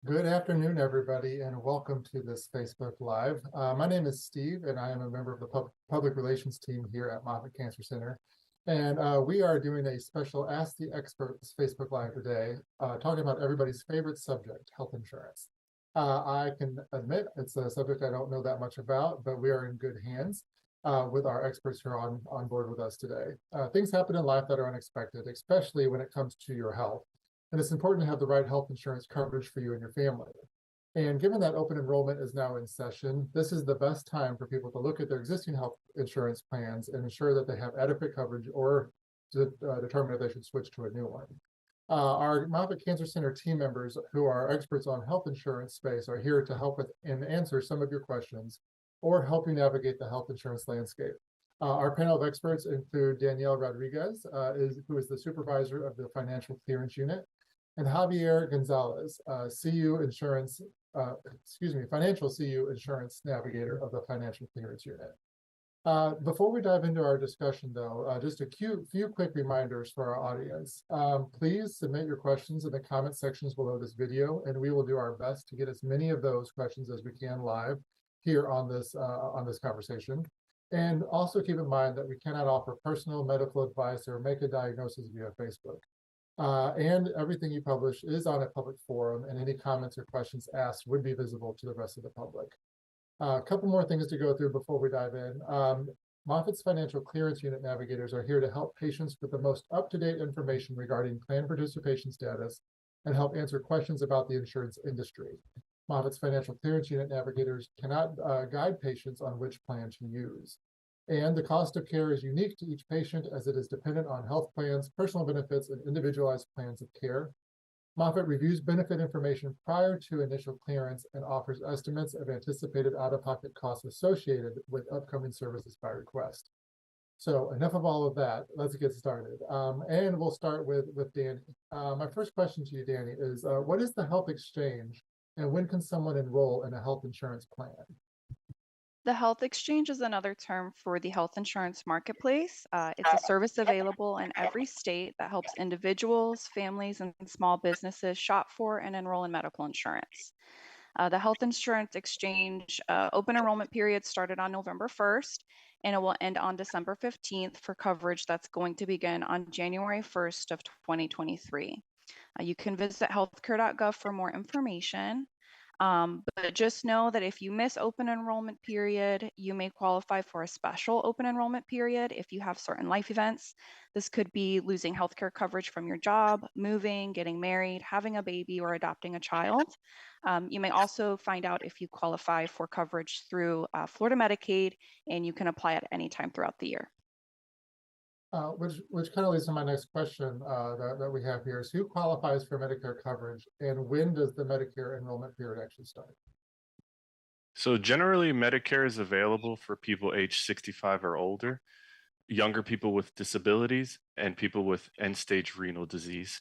Good afternoon, everybody, and welcome to this Facebook Live. My name is Steve, and I am a member of the public relations team here at Moffitt Cancer Center. And we are doing a special Ask the Experts Facebook Live today, talking about everybody's favorite subject, health insurance. I can admit it's a subject I don't know that much about, but we are in good hands with our experts who are on board with us today. Things happen in life that are unexpected, especially when it comes to your health. And it's important to have the right health insurance coverage for you and your family. And given that open enrollment is now in session, this is the best time for people to look at their existing health insurance plans and ensure that they have adequate coverage or to determine if they should switch to a new one. Our Moffitt Cancer Center team members who are experts on health insurance space are here to help with and answer some of your questions or help you navigate the health insurance landscape. Our panel of experts include Danielle Rodriguez, who is the supervisor of the Financial Clearance Unit, and Javier Gonzalez, Financial CU Insurance Navigator of the Financial Clearance Unit. Before we dive into our discussion, though, just a few quick reminders for our audience. Please submit your questions in the comment sections below this video, and we will do our best to get as many of those questions as we can live here on this conversation. And also keep in mind that we cannot offer personal medical advice or make a diagnosis via Facebook. And everything you publish is on a public forum, and any comments or questions asked would be visible to the rest of the public. A couple more things to go through before we dive in. Moffitt's Financial Clearance Unit navigators are here to help patients with the most up-to-date information regarding plan participation status and help answer questions about the insurance industry. Moffitt's Financial Clearance Unit navigators cannot guide patients on which plan to use. And the cost of care is unique to each patient as it is dependent on health plans, personal benefits, and individualized plans of care. Moffitt reviews benefit information prior to initial clearance and offers estimates of anticipated out-of-pocket costs associated with upcoming services by request. So enough of all of that. Let's get started. And we'll start with Danny. My first question to you, Danny, is what is the health exchange, and when can someone enroll in a health insurance plan? The health exchange is another term for the health insurance marketplace. It's a service available in every state that helps individuals, families, and small businesses shop for and enroll in medical insurance. The health insurance exchange open enrollment period started on November 1st, and it will end on December 15th for coverage that's going to begin on January 1st of 2023. You can visit healthcare.gov for more information. But just know that if you miss open enrollment period, you may qualify for a special open enrollment period if you have certain life events. This could be losing healthcare coverage from your job, moving, getting married, having a baby, or adopting a child. You may also find out if you qualify for coverage through Florida Medicaid, and you can apply at any time throughout the year. Which kind of leads to my next question that we have here is who qualifies for Medicare coverage, and when does the Medicare enrollment period actually start? So generally, Medicare is available for people age 65 or older, younger people with disabilities, and people with end-stage renal disease.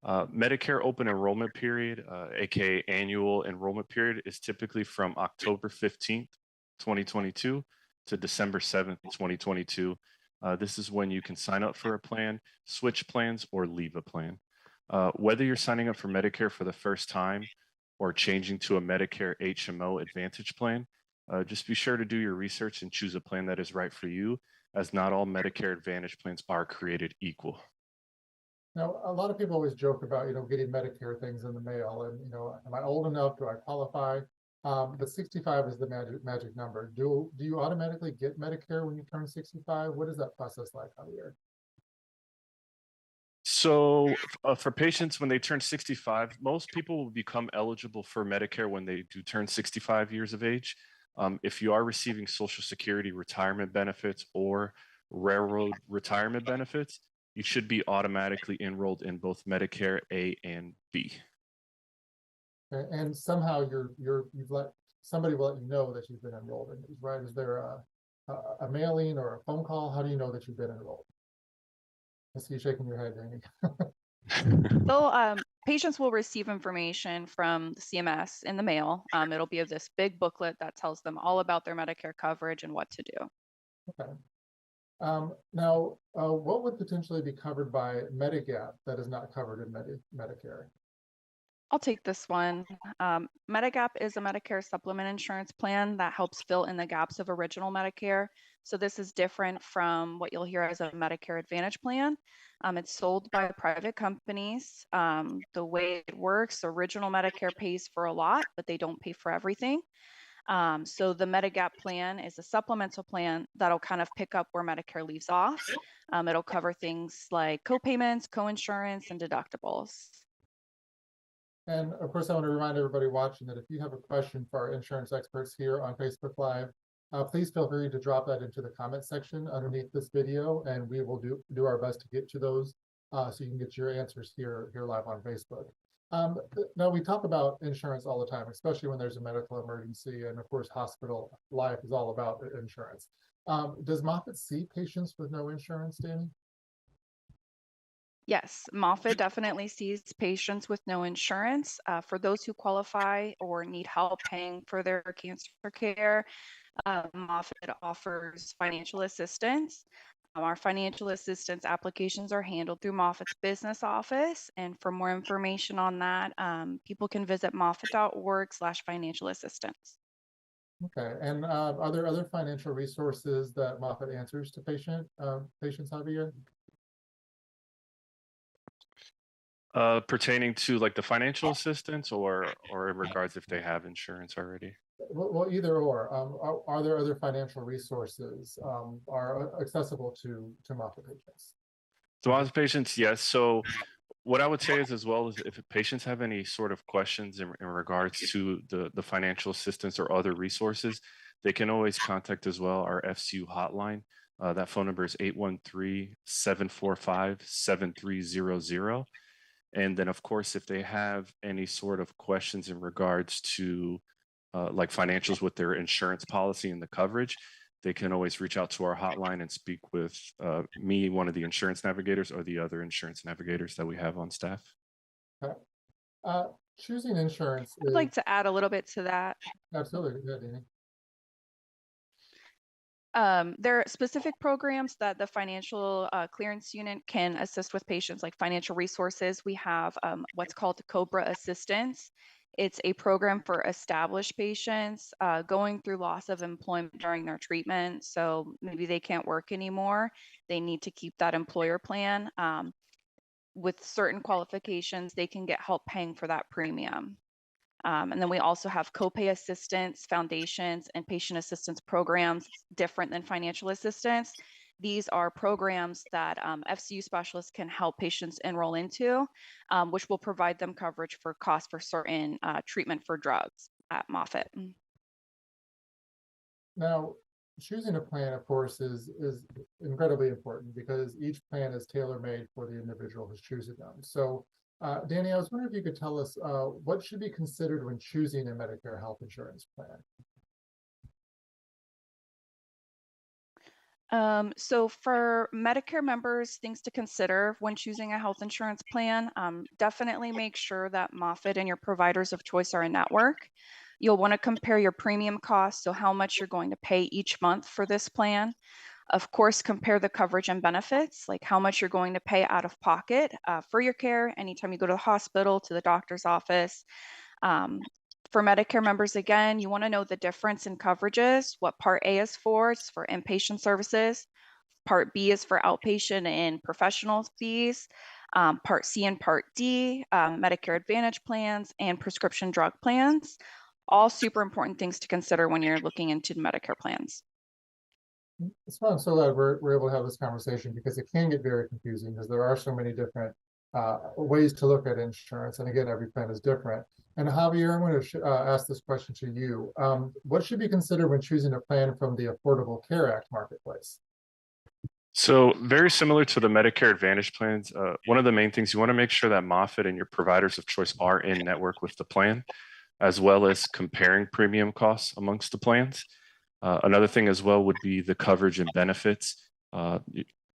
Medicare open enrollment period, aka annual enrollment period, is typically from October 15th, 2022 to December 7th, 2022. This is when you can sign up for a plan, switch plans, or leave a plan. Whether you're signing up for Medicare for the first time or changing to a Medicare HMO Advantage plan, just be sure to do your research and choose a plan that is right for you, as not all Medicare Advantage plans are created equal. Now, a lot of people always joke about, getting Medicare things in the mail and, am I old enough? Do I qualify? But 65 is the magic number. Do you automatically get Medicare when you turn 65? What is that process like, Javier? So for patients, when they turn 65, most people will become eligible for Medicare when they do turn 65 years of age. If you are receiving Social Security retirement benefits or railroad retirement benefits, you should be automatically enrolled in both Medicare A and B. And somehow somebody will let you know that you've been enrolled in these, right? Is there a mailing or a phone call? How do you know that you've been enrolled? I see you shaking your head, Danny. So patients will receive information from the CMS in the mail. It'll be this big booklet that tells them all about their Medicare coverage and what to do. Okay. Now, what would potentially be covered by Medigap that is not covered in Medicare? I'll take this one. Medigap is a Medicare supplement insurance plan that helps fill in the gaps of original Medicare. So this is different from what you'll hear as a Medicare Advantage plan. It's sold by private companies. The way it works, original Medicare pays for a lot, but they don't pay for everything. So the Medigap plan is a supplemental plan that'll kind of pick up where Medicare leaves off. It'll cover things like co-payments, co-insurance, and deductibles. And of course, I want to remind everybody watching that if you have a question for our insurance experts here on Facebook Live, please feel free to drop that into the comment section underneath this video, and we will do our best to get to those so you can get your answers here live on Facebook. Now, we talk about insurance all the time, especially when there's a medical emergency, and of course, hospital life is all about insurance. Does Moffitt see patients with no insurance, Danny? Yes, Moffitt definitely sees patients with no insurance. For those who qualify or need help paying for their cancer care, Moffitt offers financial assistance. Our financial assistance applications are handled through Moffitt's business office. And for more information on that, people can visit moffitt.org/financial assistance. Okay, and are there other financial resources that Moffitt answers to patients, Javier? Pertaining to like the financial assistance or in regards if they have insurance already? Well, either or. Are there other financial resources are accessible to Moffitt patients? So as patients, yes. So what I would say is, as well as if patients have any sort of questions in regards to the financial assistance or other resources, they can always contact as well our FCU hotline. That phone number is 813-745-7300. And then, of course, if they have any sort of questions in regards to like financials with their insurance policy and the coverage, they can always reach out to our hotline and speak with me, one of the insurance navigators, or the other insurance navigators that we have on staff. Okay. Choosing insurance I'd like to add a little bit to that. Absolutely. Yeah, Danny. There are specific programs that the financial clearance unit can assist with patients, like financial resources. We have what's called COBRA assistance. It's a program for established patients going through loss of employment during their treatment. So maybe they can't work anymore. They need to keep that employer plan. With certain qualifications, they can get help paying for that premium. And then we also have copay assistance, foundations, and patient assistance programs, different than financial assistance. These are programs that FCU specialists can help patients enroll into, which will provide them coverage for costs for certain treatment for drugs at Moffitt. Now, choosing a plan, of course, is incredibly important because each plan is tailor-made for the individual who's choosing them. So, Danny, I was wondering if you could tell us what should be considered when choosing a Medicare health insurance plan. So for Medicare members, things to consider when choosing a health insurance plan, definitely make sure that Moffitt and your providers of choice are in network. You'll want to compare your premium costs, so how much you're going to pay each month for this plan. Of course, compare the coverage and benefits, like how much you're going to pay out of pocket for your care anytime you go to the hospital, to the doctor's office. For Medicare members, again, you want to know the difference in coverages, what Part A is for. It's for inpatient services. Part B is for outpatient and professional fees. Part C and Part D, Medicare Advantage plans and prescription drug plans. All super important things to consider when you're looking into Medicare plans. That's why I'm so glad we're able to have this conversation, because it can get very confusing because there are so many different ways to look at insurance. And again, every plan is different. And Javier, I'm going to ask this question to you. What should be considered when choosing a plan from the Affordable Care Act marketplace? So very similar to the Medicare Advantage plans, one of the main things you want to make sure that Moffitt and your providers of choice are in network with the plan, as well as comparing premium costs amongst the plans. Another thing as well would be the coverage and benefits,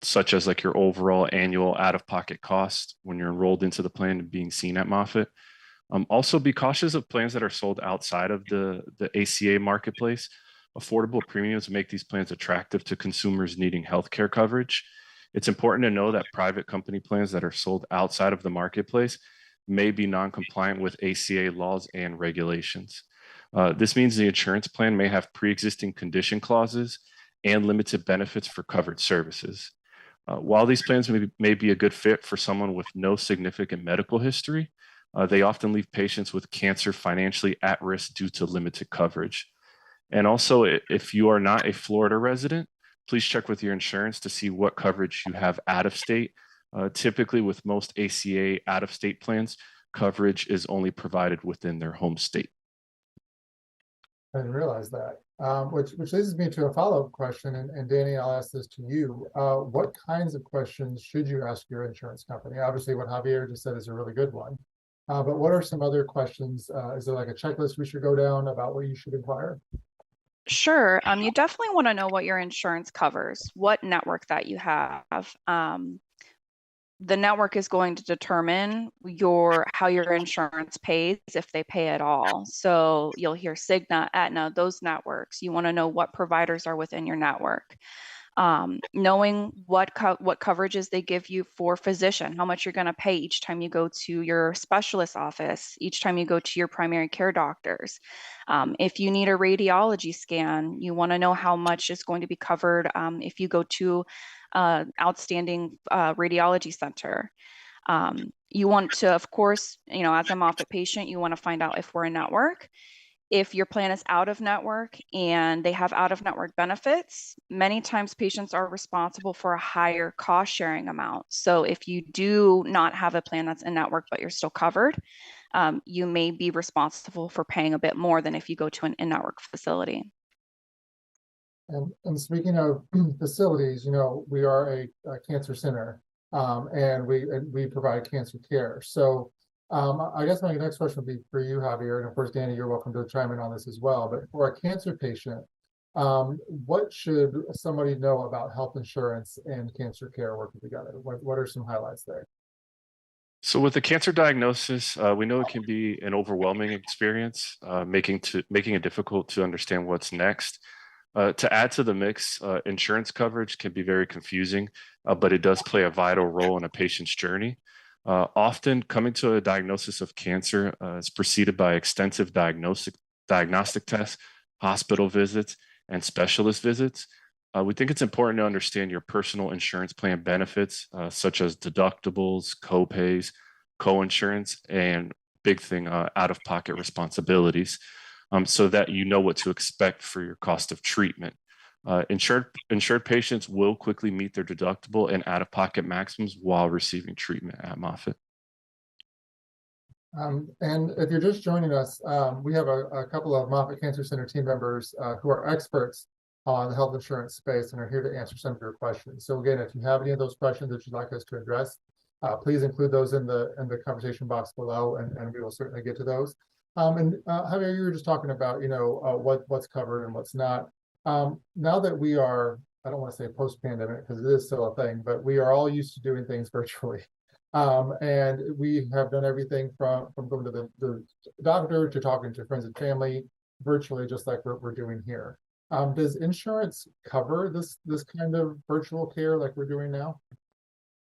such as like your overall annual out-of-pocket cost when you're enrolled into the plan and being seen at Moffitt. Also be cautious of plans that are sold outside of the ACA marketplace. Affordable premiums make these plans attractive to consumers needing healthcare coverage. It's important to know that private company plans that are sold outside of the marketplace, may be non-compliant with ACA laws and regulations. This means the insurance plan may have pre-existing condition clauses and limited benefits for covered services. While these plans may be a good fit for someone with no significant medical history, they often leave patients with cancer financially at risk due to limited coverage. And also, if you are not a Florida resident, please check with your insurance to see what coverage you have out of state. Typically, with most ACA out of state plans, coverage is only provided within their home state. I didn't realize that. Which leads me to a follow-up question, and Danny, I'll ask this to you. What kinds of questions should you ask your insurance company? Obviously, what Javier just said is a really good one. But what are some other questions? Is there like a checklist we should go down about what you should inquire? Sure. You definitely want to know what your insurance covers, what network that you have. The network is going to determine how your insurance pays, if they pay at all. So you'll hear Cigna, Aetna, those networks. You want to know what providers are within your network. Knowing what coverages they give you for physician, how much you're going to pay each time you go to your specialist office, each time you go to your primary care doctors. If you need a radiology scan, you want to know how much is going to be covered if you go to outstanding radiology center. You want to, of course, as a Moffitt patient, you want to find out if we're a network. If your plan is out of network and they have out of network benefits, many times patients are responsible for a higher cost sharing amount. So if you do not have a plan that's in network, but you're still covered, you may be responsible for paying a bit more than if you go to an in-network facility. And speaking of facilities, we are a cancer center, and we provide cancer care. So I guess my next question would be for you, Javier, and of course, Danny, you're welcome to chime in on this as well. But for a cancer patient, what should somebody know about health insurance and cancer care working together? What are some highlights there? So with the cancer diagnosis, we know it can be an overwhelming experience, making it difficult to understand what's next. To add to the mix, insurance coverage can be very confusing, but it does play a vital role in a patient's journey. Often coming to a diagnosis of cancer is preceded by extensive diagnostic tests, hospital visits, and specialist visits. We think it's important to understand your personal insurance plan benefits, such as deductibles, co-pays, co-insurance, and big thing, out-of-pocket responsibilities, so that you know what to expect for your cost of treatment. Insured patients will quickly meet their deductible and out-of-pocket maximums while receiving treatment at Moffitt. And if you're just joining us, we have a couple of Moffitt Cancer Center team members who are experts on the health insurance space and are here to answer some of your questions. So again, if you have any of those questions that you'd like us to address, please include those in the conversation box below, and we will certainly get to those. And Javier, you were just talking about, what's covered and what's not. Now that we are, I don't want to say post-pandemic because it is still a thing, but we are all used to doing things virtually. And we have done everything from going to the doctor to talking to friends and family virtually, just like we're doing here. Does insurance cover this kind of virtual care like we're doing now?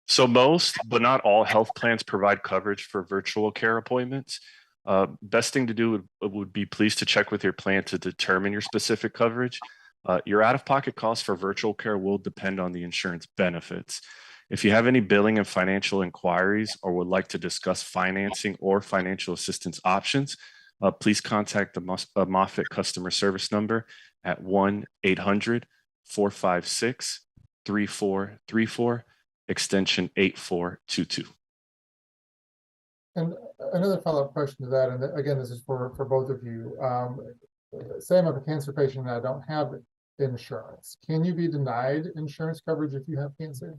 So most, but not all health plans provide coverage for virtual care appointments. Best thing to do would be please to check with your plan to determine your specific coverage. Your out-of-pocket costs for virtual care will depend on the insurance benefits. If you have any billing and financial inquiries or would like to discuss financing or financial assistance options, please contact the Moffitt customer service number at 1-800-456-3434, extension 8422. And another follow-up question to that, and again, this is for both of you. Say I'm a cancer patient and I don't have insurance. Can you be denied insurance coverage if you have cancer?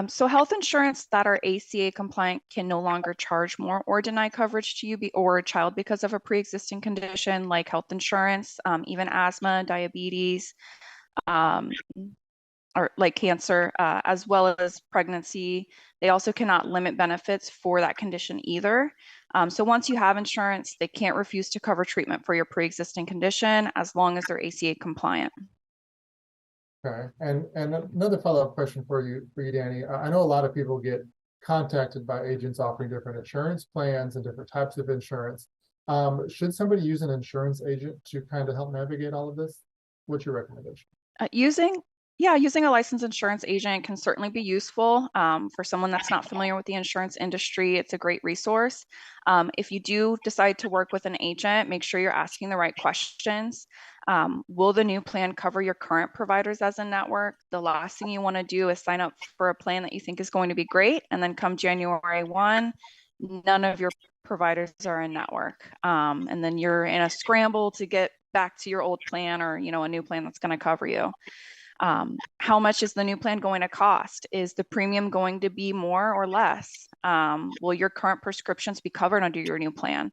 So health insurance that are ACA compliant can no longer charge more or deny coverage to you or a child because of a pre-existing condition like health insurance, even asthma, diabetes, or like cancer, as well as pregnancy. They also cannot limit benefits for that condition either. So once you have insurance, they can't refuse to cover treatment for your pre-existing condition as long as they're ACA compliant. Okay, and another follow-up question for you, Danny. I know a lot of people get contacted by agents offering different insurance plans and different types of insurance. Should somebody use an insurance agent to kind of help navigate all of this? What's your recommendation? Using a licensed insurance agent can certainly be useful. For someone that's not familiar with the insurance industry, it's a great resource. If you do decide to work with an agent, make sure you're asking the right questions. Will the new plan cover your current providers as a network? The last thing you want to do is sign up for a plan that you think is going to be great, and then come January 1, none of your providers are in network. And then you're in a scramble to get back to your old plan, or a new plan that's going to cover you. How much is the new plan going to cost? Is the premium going to be more or less? Will your current prescriptions be covered under your new plan?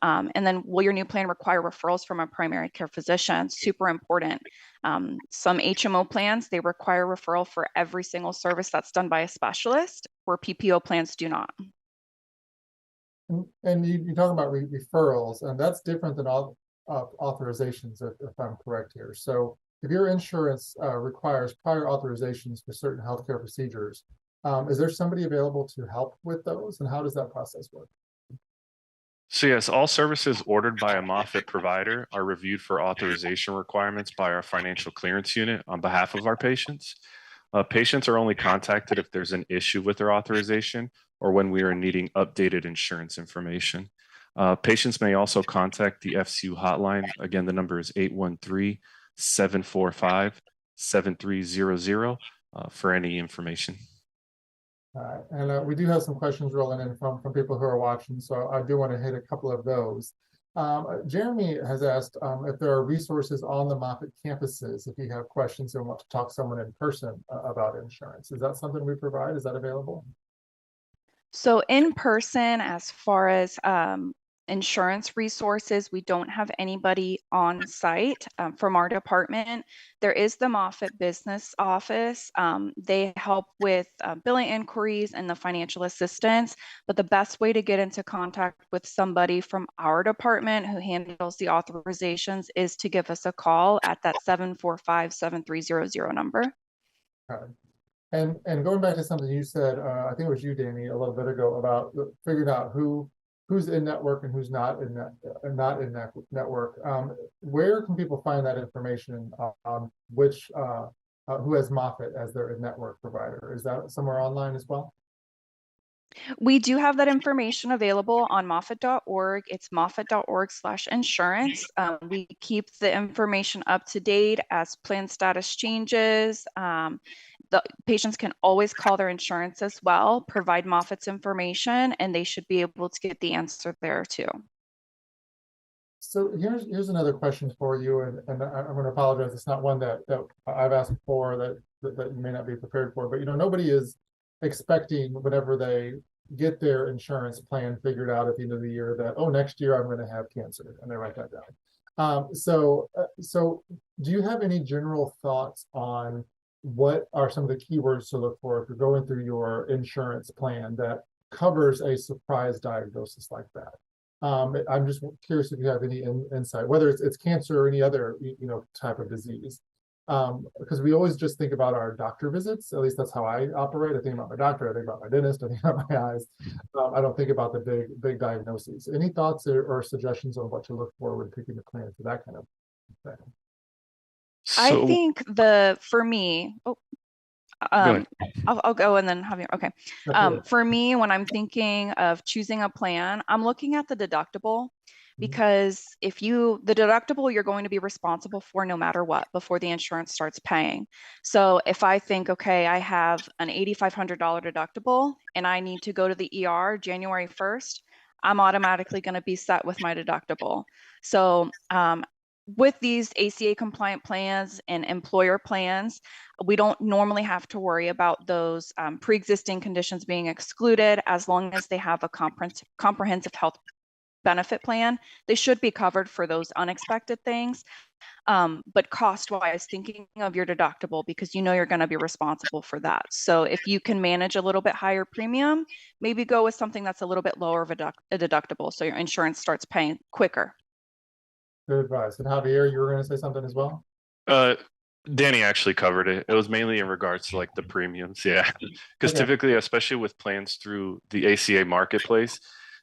And then will your new plan require referrals from a primary care physician? Super important. Some HMO plans, they require referral for every single service that's done by a specialist, where PPO plans do not. And you talk about referrals, and that's different than all authorizations, if I'm correct here. So if your insurance requires prior authorizations for certain healthcare procedures, is there somebody available to help with those? And how does that process work? So yes, all services ordered by a Moffitt provider are reviewed for authorization requirements by our financial clearance unit on behalf of our patients. Patients are only contacted if there's an issue with their authorization or when we are needing updated insurance information. Patients may also contact the FCU hotline. Again, the number is 813-745-7300 for any information. All right, and we do have some questions rolling in from people who are watching, so I do want to hit a couple of those. Jeremy has asked if there are resources on the Moffitt campuses if you have questions and want to talk to someone in person about insurance. Is that something we provide? Is that available? So in person, as far as insurance resources, we don't have anybody on site from our department. There is the Moffitt Business Office. They help with billing inquiries and the financial assistance, but the best way to get into contact with somebody from our department who handles the authorizations is to give us a call at that 745-7300 number. Okay. And going back to something you said, I think it was you, Danny, a little bit ago about figuring out who's in network and who's not in network. Where can people find that information on which who has Moffitt as their in-network provider? Is that somewhere online as well? We do have that information available on moffitt.org. It's moffitt.org/insurance. We keep the information up to date as plan status changes. The patients can always call their insurance as well, provide Moffitt's information, and they should be able to get the answer there too. So here's another question for you, and I'm going to apologize. It's not one that I've asked before that you may not be prepared for, but nobody is expecting whenever they get their insurance plan figured out at the end of the year that, oh, next year I'm going to have cancer, and they write that down. So do you have any general thoughts on what are some of the keywords to look for if you're going through your insurance plan that covers a surprise diagnosis like that? I'm just curious if you have any insight, whether it's cancer or any other type of disease. Because we always just think about our doctor visits. At least that's how I operate. I think about my doctor, I think about my dentist, I think about my eyes. I don't think about the big diagnoses. Any thoughts or suggestions on what to look for when picking a plan for that kind of thing? I think for me, I'll go and then have you. Okay. For me, when I'm thinking of choosing a plan, I'm looking at the deductible, because the deductible you're going to be responsible for no matter what before the insurance starts paying. So if I think, okay, I have an $8,500 deductible and I need to go to the ER January 1st, I'm automatically going to be set with my deductible. So with these ACA compliant plans and employer plans, we don't normally have to worry about those pre-existing conditions being excluded as long as they have a comprehensive health benefit plan. They should be covered for those unexpected things. But cost-wise, thinking of your deductible, because you're going to be responsible for that. So if you can manage a little bit higher premium, maybe go with something that's a little bit lower of a deductible so your insurance starts paying quicker. Good advice. And Javier, you were going to say something as well? Danny actually covered it. It was mainly in regards to like the premiums. Yeah. Because Okay. typically, especially with plans through the ACA marketplace,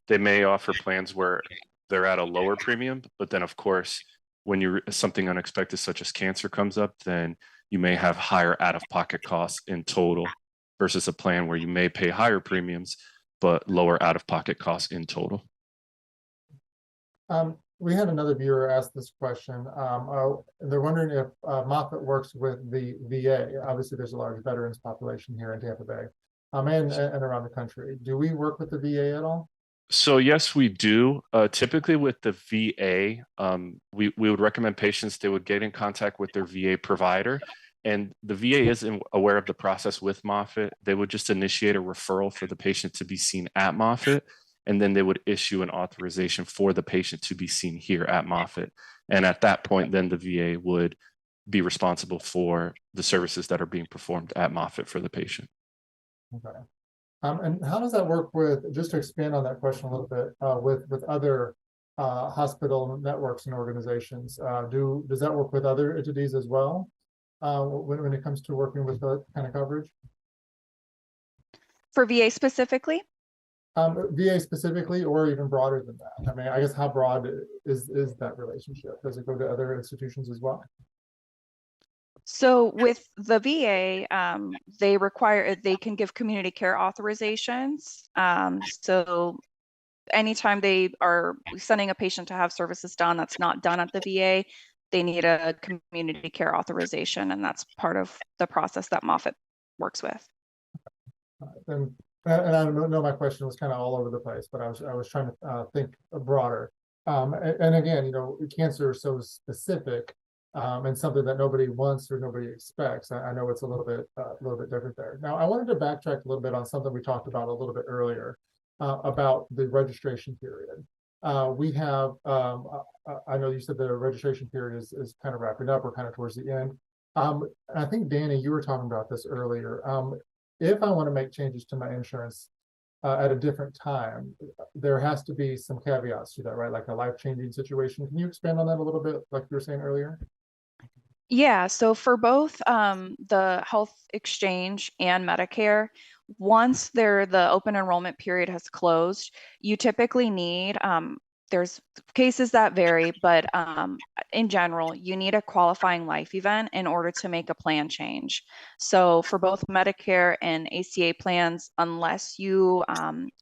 they may offer plans where they're at a lower premium. But then, of course, when something unexpected such as cancer comes up, then you may have higher out-of-pocket costs in total versus a plan where you may pay higher premiums but lower out-of-pocket costs in total. We had another viewer ask this question. They're wondering if Moffitt works with the VA. Obviously, there's a large veterans population here in Tampa Bay, and around the country. Do we work with the VA at all? So yes, we do. Typically with the VA, we would recommend patients they would get in contact with their VA provider, and the VA isn't aware of the process with Moffitt. They would just initiate a referral for the patient to be seen at Moffitt, and then they would issue an authorization for the patient to be seen here at Moffitt. And at that point, then the VA would be responsible for the services that are being performed at Moffitt for the patient. Okay. And how does that work with, just to expand on that question a little bit, with other hospital networks and organizations? Does that work with other entities as well when it comes to working with that kind of coverage? For VA specifically? VA specifically, or even broader than that? I mean, I guess how broad is that relationship? Does it go to other institutions as well? So with the VA, they can give community care authorizations. So anytime they are sending a patient to have services done that's not done at the VA, they need a community care authorization, and that's part of the process that Moffitt works with. And I know my question was kind of all over the place, but I was trying to think broader. And again, you know, cancer is so specific, and something that nobody wants or nobody expects. I know it's a little bit different there. Now, I wanted to backtrack a little bit on something we talked about a little bit earlier about the registration period. We have, I know you said the registration period is kind of wrapping up. We're kind of towards the end. I think Danny, you were talking about this earlier. If I want to make changes to my insurance at a different time, there has to be some caveats to that, right? Like a life-changing situation. Can you expand on that a little bit, like you were saying earlier? Yeah, so for both the health exchange and Medicare, once the open enrollment period has closed, you typically need, there's cases that vary, but in general, you need a qualifying life event in order to make a plan change. So for both Medicare and ACA plans, unless you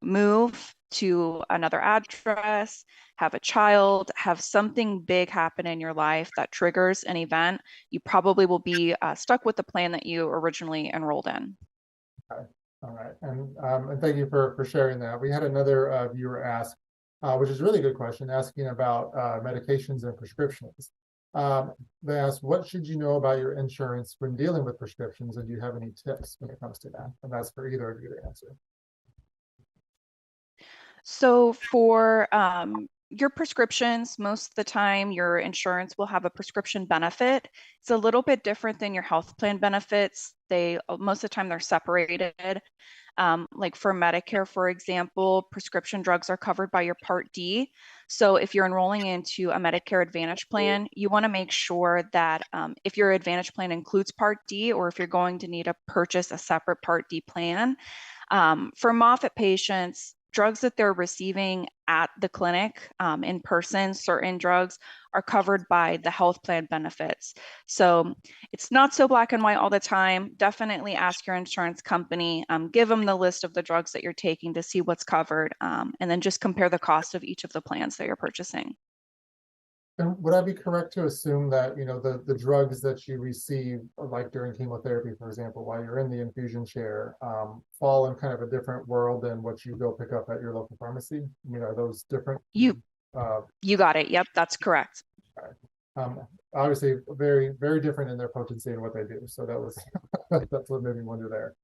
move to another address, have a child, have something big happen in your life that triggers an event, you probably will be stuck with the plan that you originally enrolled in. Okay. All right. And thank you for sharing that. We had another viewer ask, which is a really good question, asking about medications and prescriptions. They asked, what should you know about your insurance when dealing with prescriptions? And do you have any tips when it comes to that? And that's for either of you to answer. So for your prescriptions, most of the time your insurance will have a prescription benefit. It's a little bit different than your health plan benefits. Most of the time they're separated. Like for Medicare, for example, prescription drugs are covered by your Part D. So if you're enrolling into a Medicare Advantage plan, you want to make sure that if your Advantage plan includes Part D, or if you're going to need to purchase a separate Part D plan. For Moffitt patients, drugs that they're receiving at the clinic in person, certain drugs are covered by the health plan benefits. So it's not so black and white all the time. Definitely ask your insurance company, give them the list of the drugs that you're taking to see what's covered, and then just compare the cost of each of the plans that you're purchasing. And would I be correct to assume that, you know, the drugs that you receive, like during chemotherapy, for example, while you're in the infusion chair, fall in kind of a different world than what you go pick up at your local pharmacy? I mean, are those different? You got it. Yep, that's correct. Obviously, very, very different in their potency and what they do. So that was that's what made me wonder there.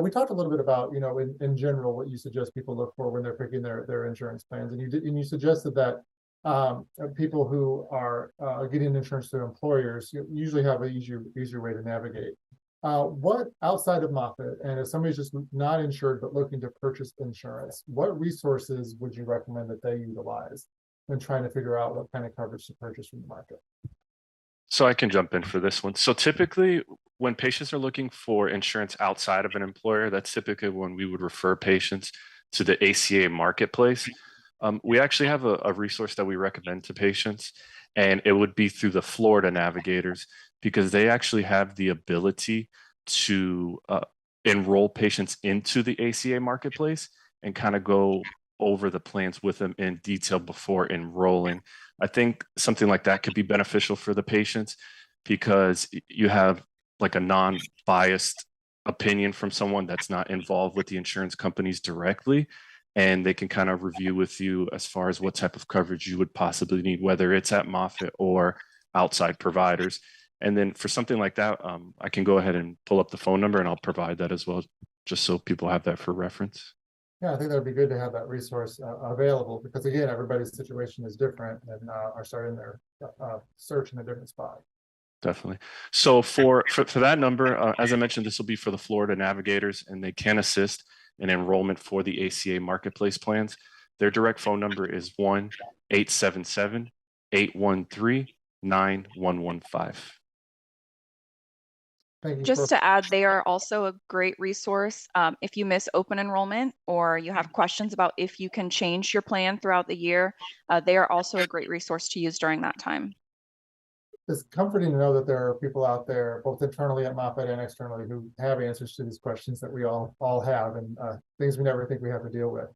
We talked a little bit about, you know, in general, what you suggest people look for when they're picking their insurance plans, and you suggested that people who are getting insurance through employers usually have an easier way to navigate. What outside of Moffitt, and if somebody's just not insured but looking to purchase insurance, what resources would you recommend that they utilize when trying to figure out what kind of coverage to purchase from the market? So I can jump in for this one. So typically, when patients are looking for insurance outside of an employer, that's typically when we would refer patients to the ACA marketplace. We actually have a resource that we recommend to patients, and it would be through the Florida Navigators because they actually have the ability to enroll patients into the ACA marketplace and kind of go over the plans with them in detail before enrolling. I think something like that could be beneficial for the patients because you have like a non-biased opinion from someone that's not involved with the insurance companies directly, and they can kind of review with you as far as what type of coverage you would possibly need, whether it's at Moffitt or outside providers. And then for something like that, I can go ahead and pull up the phone number and I'll provide that as well, just so people have that for reference. Yeah, I think that'd be good to have that resource available because again, everybody's situation is different and are starting their search in a different spot. Definitely. So for that number, as I mentioned, this will be for the Florida Navigators, and they can assist in enrollment for the ACA marketplace plans. Their direct phone number is 1-877-813-9115. Thank you. Just to add, they are also a great resource if you miss open enrollment or you have questions about if you can change your plan throughout the year. They are also a great resource to use during that time. It's comforting to know that there are people out there, both internally at Moffitt and externally, who have answers to these questions that we all have and things we never think we have to deal with.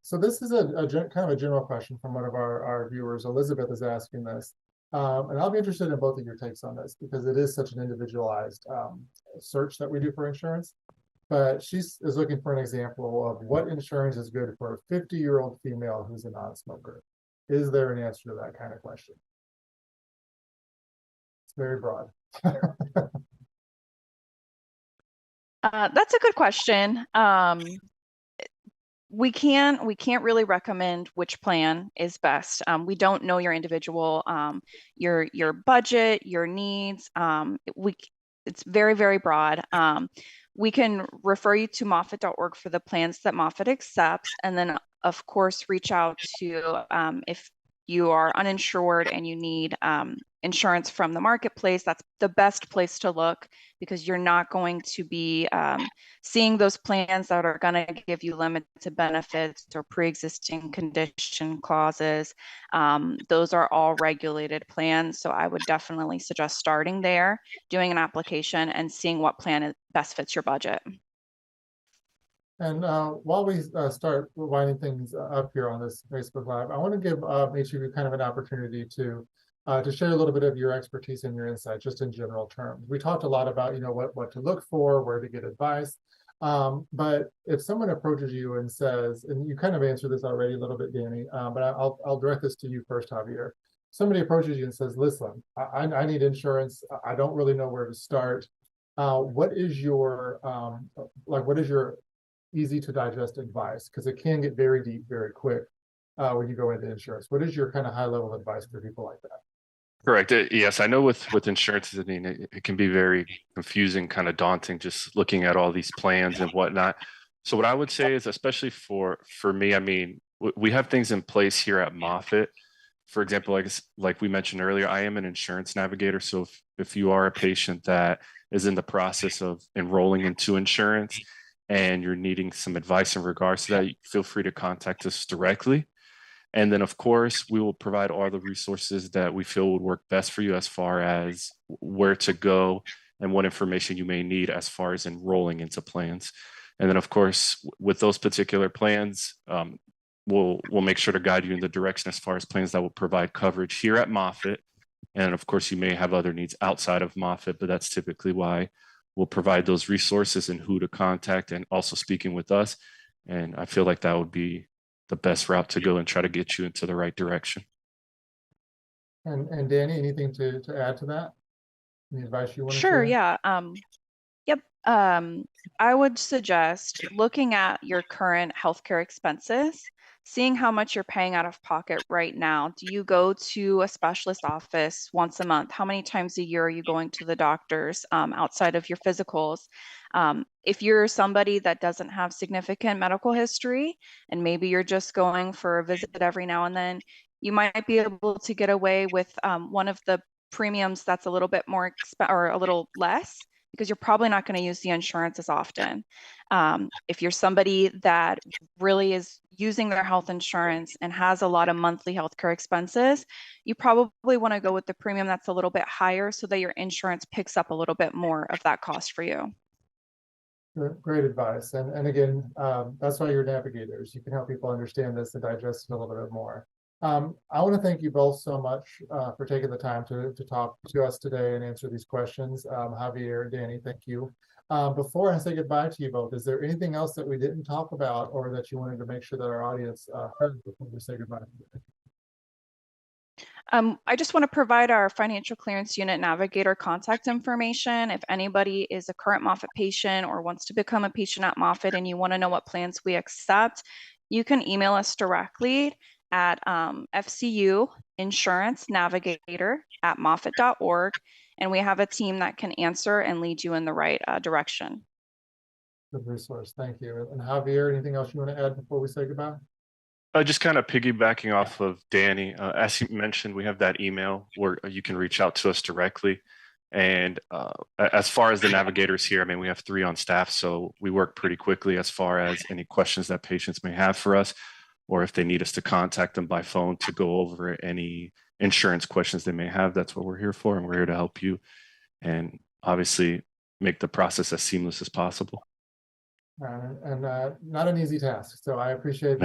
So this is a kind of a general question from one of our viewers. Elizabeth is asking this. And I'll be interested in both of your takes on this because it is such an individualized search that we do for insurance. But she is looking for an example of what insurance is good for a 50-year-old female who's a non-smoker. Is there an answer to that kind of question? It's very broad. That's a good question. We can't really recommend which plan is best. We don't know your individual, your budget, your needs. It's very, very broad. We can refer you to Moffitt.org for the plans that Moffitt accepts, and then of course reach out to if you are uninsured and you need insurance from the marketplace. That's the best place to look because you're not going to be seeing those plans that are going to give you limited benefits or pre-existing condition clauses. Those are all regulated plans. So I would definitely suggest starting there, doing an application and seeing what plan best fits your budget. And while we start winding things up here on this Facebook Live, I want to give each of you kind of an opportunity to share a little bit of your expertise and your insight, just in general terms. We talked a lot about, what to look for, where to get advice. But if someone approaches you and says, and you kind of answered this already a little bit, Danny, but I'll direct this to you first, Javier. Somebody approaches you and says, listen, I need insurance. I don't really know where to start. What is your easy to digest advice? Because it can get very deep very quick when you go into insurance. What is your kind of high level advice for people like that? Correct. Yes, I know with insurance, I mean, it can be very confusing, kind of daunting, just looking at all these plans and whatnot. So what I would say is, especially for me, I mean, we have things in place here at Moffitt. For example, like we mentioned earlier, I am an insurance navigator. So if you are a patient that is in the process of enrolling into insurance and you're needing some advice in regards to that, feel free to contact us directly. And then, of course, we will provide all the resources that we feel would work best for you as far as where to go and what information you may need as far as enrolling into plans. And then, of course, with those particular plans, we'll make sure to guide you in the direction as far as plans that will provide coverage here at Moffitt. And of course, you may have other needs outside of Moffitt, but that's typically why we'll provide those resources and who to contact and also speaking with us. And I feel like that would be the best route to go and try to get you into the right direction. And Danny, anything to add to that? Any advice you want to Sure, share? yeah. Yep. I would suggest looking at your current healthcare expenses, seeing how much you're paying out of pocket right now. Do you go to a specialist office once a month? How many times a year are you going to the doctors outside of your physicals? If you're somebody that doesn't have significant medical history and maybe you're just going for a visit every now and then, you might be able to get away with one of the premiums that's a little bit more or a little less, because you're probably not going to use the insurance as often. If you're somebody that really is using their health insurance and has a lot of monthly healthcare expenses, you probably want to go with the premium that's a little bit higher so that your insurance picks up a little bit more of that cost for you. Great advice. And again, that's why you're navigators. You can help people understand this and digest it a little bit more. I want to thank you both so much for taking the time to talk to us today and answer these questions. Javier, Danny, thank you. Before I say goodbye to you both, is there anything else that we didn't talk about or that you wanted to make sure that our audience heard before we say goodbye? I just want to provide our financial clearance unit navigator contact information. If anybody is a current Moffitt patient or wants to become a patient at Moffitt and you want to know what plans we accept, you can email us directly at FCU Insurance Navigator at moffitt.org, and we have a team that can answer and lead you in the right direction. Good resource. Thank you. And Javier, anything else you want to add before we say goodbye? Just kind of piggybacking off of Danny, as you mentioned, we have that email where you can reach out to us directly. And as far as the navigators here, I mean, we have 3 on staff, so we work pretty quickly as far as any questions that patients may have for us, or if they need us to contact them by phone to go over any insurance questions they may have. That's what we're here for, and we're here to help you and obviously make the process as seamless as possible. And not an easy task. So I appreciate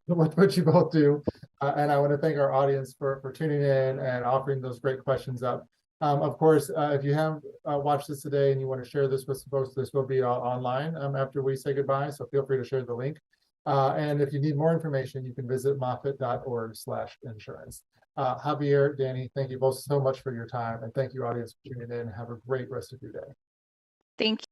what you both do. And I want to thank our audience for tuning in and offering those great questions up. Of course, if you have watched this today and you want to share this with folks, this will be online after we say goodbye. So feel free to share the link. And if you need more information, you can visit moffitt.org/insurance. Javier, Danny, thank you both so much for your time. And thank you, audience, for tuning in. Have a great rest of your day. Thank you.